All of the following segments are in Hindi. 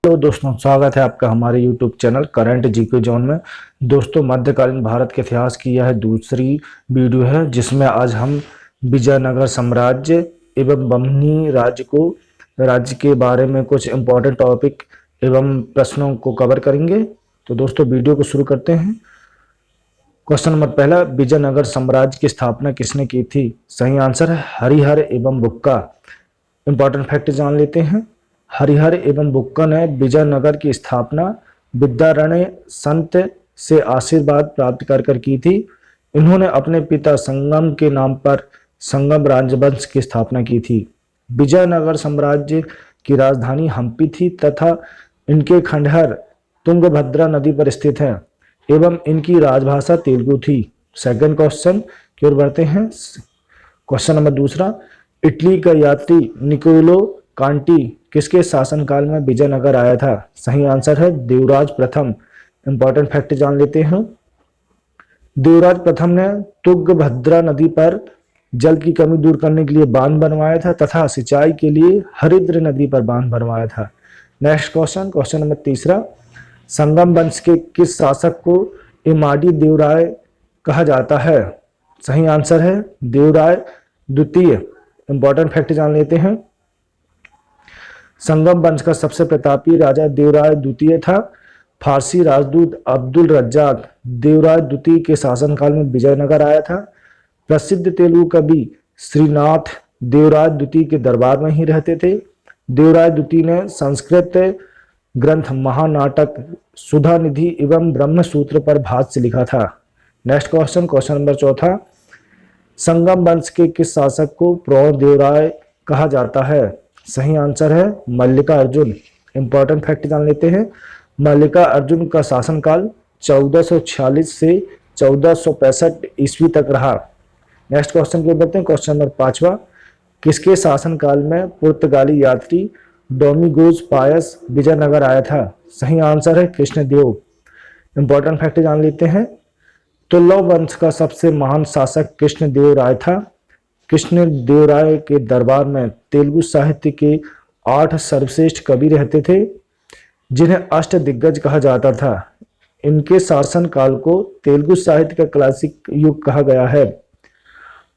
हेलो दोस्तों, स्वागत है आपका हमारे YouTube channel current GK zone में। दोस्तों, मध्यकालीन भारत के इतिहास की यह दूसरी वीडियो है जिसमें आज हम विजयनगर साम्राज्य एवं बमनी राज्य के बारे में कुछ इम्पोर्टेंट टॉपिक एवं प्रश्नों को कवर करेंगे। तो दोस्तों, वीडियो को शुरू करते हैं। क्वेश्चन नंबर पहला, विजयनगर साम्राज्य की स्थापना किसने की थी? सही आंसर है हरिहर एवं बुक्का। इंपॉर्टेंट फैक्ट जान लेते हैं। हरिहर एवं बुक्का ने विजयनगर की स्थापना विद्यारण्य संत से आशीर्वाद प्राप्त कर की थी। इन्होंने अपने पिता संगम के नाम पर संगम राजवंश की स्थापना की थी। विजयनगर साम्राज्य की राजधानी हम्पी थी तथा इनके खंडहर तुंगभद्रा नदी पर स्थित हैं एवं इनकी राजभाषा तेलुगु थी। सेकंड क्वेश्चन की ओर बढ़ते हैं। क्वेश्चन नंबर दूसरा, इटली का यात्री निकोलो कांटी किसके शासनकाल में विजयनगर आया था? सही आंसर है देवराज प्रथम। इंपॉर्टेंट फैक्ट जान लेते हैं। देवराज प्रथम ने तुंगभद्रा नदी पर जल की कमी दूर करने के लिए बांध बनवाया था तथा सिंचाई के लिए हरिद्र नदी पर बांध बनवाया था। नेक्स्ट क्वेश्चन, क्वेश्चन नंबर तीसरा, संगम वंश के किस शासक को इमाडी देवराय कहा जाता है? सही आंसर है देवराय द्वितीय। इंपॉर्टेंट फैक्ट जान लेते हैं। संगम वंश का सबसे प्रतापी राजा देवराय द्वितीय था। फारसी राजदूत अब्दुल रज्जाक देवराय द्वितीय के शासनकाल में विजयनगर आया था। प्रसिद्ध तेलुगु कवि श्रीनाथ देवराय द्वितीय के दरबार में ही रहते थे। देवराय द्वितीय ने संस्कृत ग्रंथ महानाटक सुधा निधि एवं ब्रह्मसूत्र पर भाष्य लिखा था। नेक्स्ट क्वेश्चन, क्वेश्चन नंबर चौथा, संगम वंश के किस शासक को प्रौढ़ देवराय कहा जाता है? सही आंसर है मल्लिका अर्जुन। इंपॉर्टेंट फैक्ट जान लेते हैं। मल्लिका अर्जुन का शासनकाल 1446 से 1465 ईस्वी तक रहा। नेक्स्ट क्वेश्चन की बढ़ते हैं। क्वेश्चन नंबर पांचवा, किसके शासनकाल में पुर्तगाली यात्री डोमिगोज पायस विजयनगर आया था? सही आंसर है कृष्णदेव। इंपॉर्टेंट फैक्ट जान लेते हैं। तुल्लव वंश का सबसे महान शासक कृष्णदेव राय था। कृष्णदेव राय के दरबार में तेलुगु साहित्य के 8 सर्वश्रेष्ठ कवि रहते थे जिन्हें अष्ट दिग्गज कहा जाता था। इनके शासन काल को तेलुगु साहित्य का क्लासिक युग कहा गया है।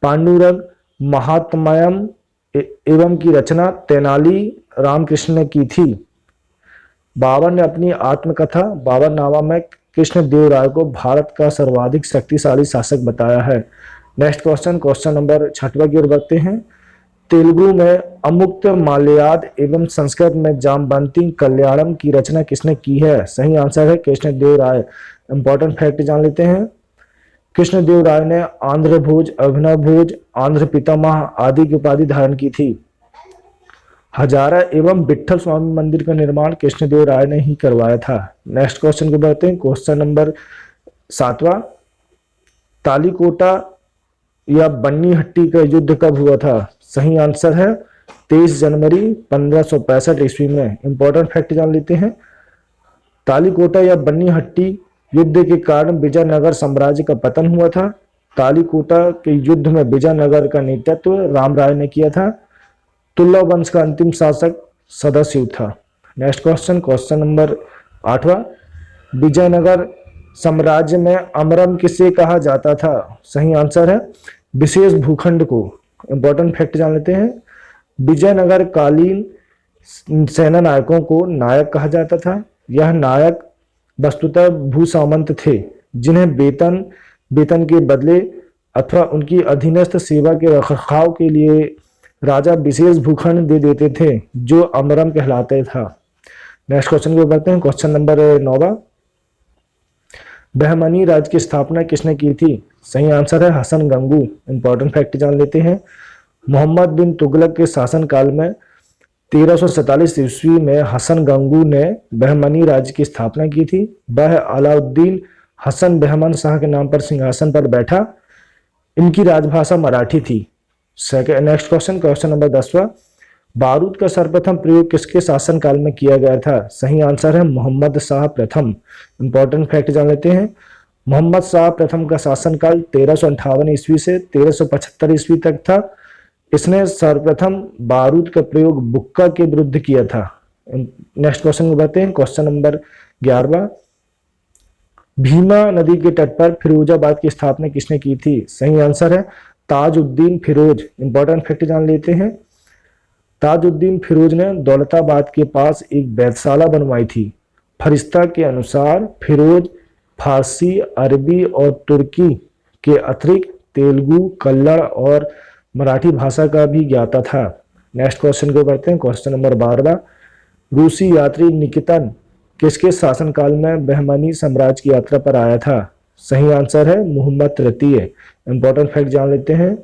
पांडुरंग महात्म्यम एवं की रचना तेनाली रामकृष्ण ने की थी। बाबर ने अपनी आत्मकथा बाबरनामा में कृष्णदेव राय को भारत का सर्वाधिक शक्तिशाली शासक बताया है। नेक्स्ट क्वेश्चन, क्वेश्चन नंबर छठवां की ओर बढ़ते हैं। तेलुगु में अमुक्त माल्याद एवं संस्कृत में जामवंती कल्याणम की रचना किसने की है? सही आंसर है कृष्णदेव राय। इंपॉर्टेंट फैक्ट जान लेते हैं। कृष्णदेव राय ने आंध्र भोज, अभिनव भोज, आंध्र पितामह आदि की उपाधि धारण की थी। हजारा एवं विठल स्वामी मंदिर का निर्माण कृष्णदेव राय ने ही करवाया था। नेक्स्ट क्वेश्चन को बढ़ते हैं। क्वेश्चन नंबर सातवां, तालीकोटा या बन्नीहट्टी का युद्ध कब हुआ था? सही आंसर है 23 जनवरी 1565 ईस्वी में। इंपॉर्टेंट फैक्ट जान लेते हैं। तालीकोटा या बन्नीहट्टी युद्ध के कारण विजयनगर साम्राज्य का पतन हुआ था। तालीकोटा के युद्ध में विजयनगर का नेतृत्व राम राय ने किया था। तुल्लव वंश का अंतिम शासक सदाशिव था। नेक्स्ट क्वेश्चन, क्वेश्चन नंबर 8वां, विजयनगर साम्राज्य में अमरम किसे कहा जाता था? सही आंसर है विशेष भूखंड को। इंपॉर्टेंट फैक्ट जान लेते हैं। विजयनगर कालीन सेना नायकों को नायक कहा जाता था। यह नायक वस्तुतः भूसामंत थे जिन्हें वेतन के बदले अथवा उनकी अधीनस्थ सेवा के रखरखाव के लिए राजा विशेष भूखंड दे देते थे जो अमरम कहलाते था। नेक्स्ट क्वेश्चन को बढ़ते हैं। क्वेश्चन नंबर 9वां, बहमनी राज्य की स्थापना किसने की थी? सही आंसर है हसन गंगू। इंपॉर्टेंट फैक्ट जान लेते हैं। मोहम्मद बिन तुगलक के शासनकाल में 1347 ईस्वी में हसन गंगू ने बहमनी राज्य की स्थापना की थी। वह अलाउद्दीन हसन बहमन शाह के नाम पर सिंहासन पर बैठा। इनकी राजभाषा मराठी थी। नेक्स्ट क्वेश्चन, क्वेश्चन नंबर 10वां, बारूद का सर्वप्रथम प्रयोग किसके शासनकाल में किया गया था? सही आंसर है मोहम्मद शाह प्रथम। इंपॉर्टेंट फैक्ट जान लेते हैं। मोहम्मद शाह प्रथम का शासनकाल 1358 ईस्वी से 1375 ईस्वी तक था। इसने सर्वप्रथम बारूद का प्रयोग बुक्का के विरुद्ध किया था। नेक्स्ट क्वेश्चन को बढ़ते हैं। क्वेश्चन नंबर 11, भीमा नदी के तट पर फिरोजाबाद की स्थापना किसने की थी? सही आंसर है ताजुद्दीन फिरोज। इंपॉर्टेंट फैक्ट जान लेते हैं। ताजुद्दीन फिरोज ने दौलताबाद के पास एक वेधशाला बनवाई थी। फरिश्ता के अनुसार फिरोज फारसी, अरबी और तुर्की के अतिरिक्त तेलुगु, कन्नड़ और मराठी भाषा का भी ज्ञाता था। नेक्स्ट क्वेश्चन को बढ़ते हैं। क्वेश्चन नंबर 12, रूसी यात्री निकितन किसके शासनकाल में बहमनी साम्राज्य की यात्रा पर आया था? सही आंसर है मोहम्मद तृतीय। इंपॉर्टेंट फैक्ट जान लेते हैं।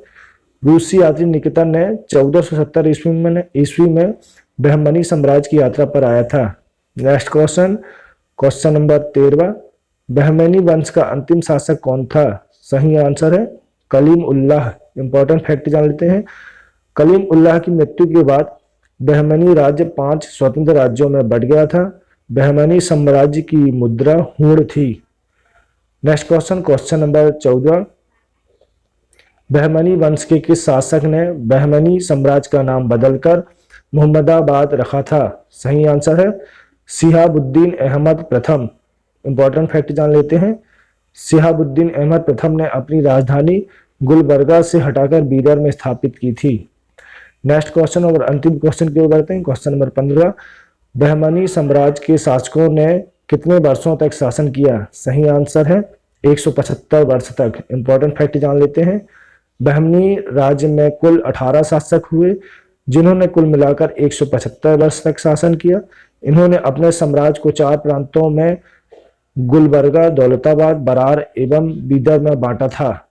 रूसी यात्री निकितन ने 1470 ईस्वी में बहमनी साम्राज्य की यात्रा पर आया था। Next question, question number 13, Bahmani वंश का अंतिम शासक कौन था? सही आंसर है कलीम उल्लाह। इंपॉर्टेंट फैक्ट जान लेते हैं। कलीम उल्लाह की मृत्यु के बाद बहमनी राज्य 5 स्वतंत्र राज्यों में बंट गया था। बहमनी साम्राज्य की मुद्रा हूण थी। Next question, question number 14, Bahmani वंश के किस शासक ने बहमनी साम्राज्य का नाम बदलकर मोहम्मदाबाद रखा था? सही आंसर है शिहाबुद्दीन अहमद प्रथम। इंपॉर्टेंट फैक्ट जान लेते हैं। शिहाबुद्दीन अहमद प्रथम ने अपनी राजधानी गुलबर्गा से हटाकर बीदर में स्थापित की थी। नेक्स्ट क्वेश्चन और अंतिम क्वेश्चन की ओर बढ़ते हैं। क्वेश्चन नंबर 15, बहमनी साम्राज्य के शासकों ने कितने वर्षों तक शासन किया? सही आंसर है 175 वर्ष तक। इंपॉर्टेंट फैक्ट जान लेते हैं। बहमनी राज्य में कुल 18 शासक हुए जिन्होंने कुल मिलाकर 175 वर्ष तक शासन किया। इन्होंने अपने साम्राज्य को 4 प्रांतों में गुलबर्गा, दौलताबाद, बरार एवं बीदर में बांटा था।